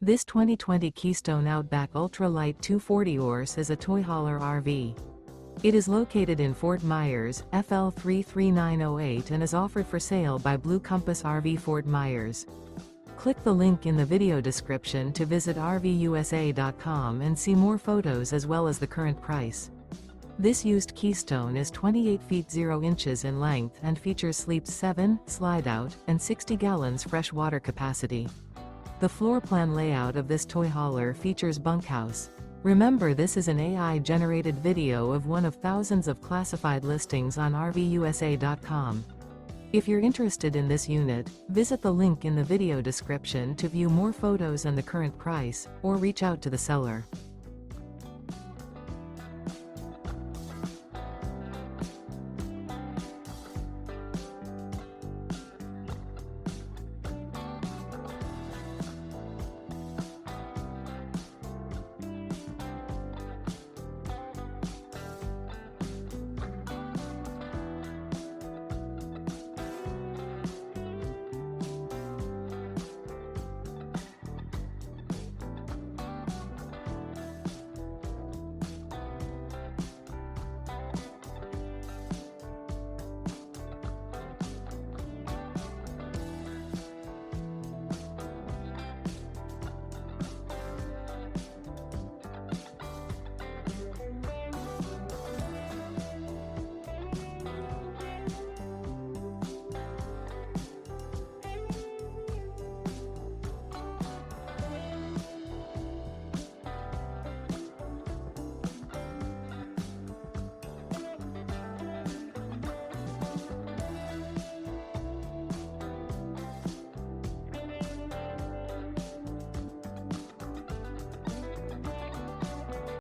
This 2020 Keystone Outback Ultra Lite 240 horse is a toy hauler RV. It is located in Fort Myers, FL 33908 and is offered for sale by Blue Compass RV Fort Myers. Click the link in the video description to visit RVUSA.com and see more photos as well as the current price. This used Keystone is 28 feet 0 inches in length and features sleeps 7, Slideout, and 60 gallons fresh water capacity. The floor plan layout of this toy hauler features Bunkhouse. Remember, this is an AI-generated video of one of thousands of classified listings on RVUSA.com. If you're interested in this unit, visit the link in the video description to view more photos and the current price, or reach out to the seller.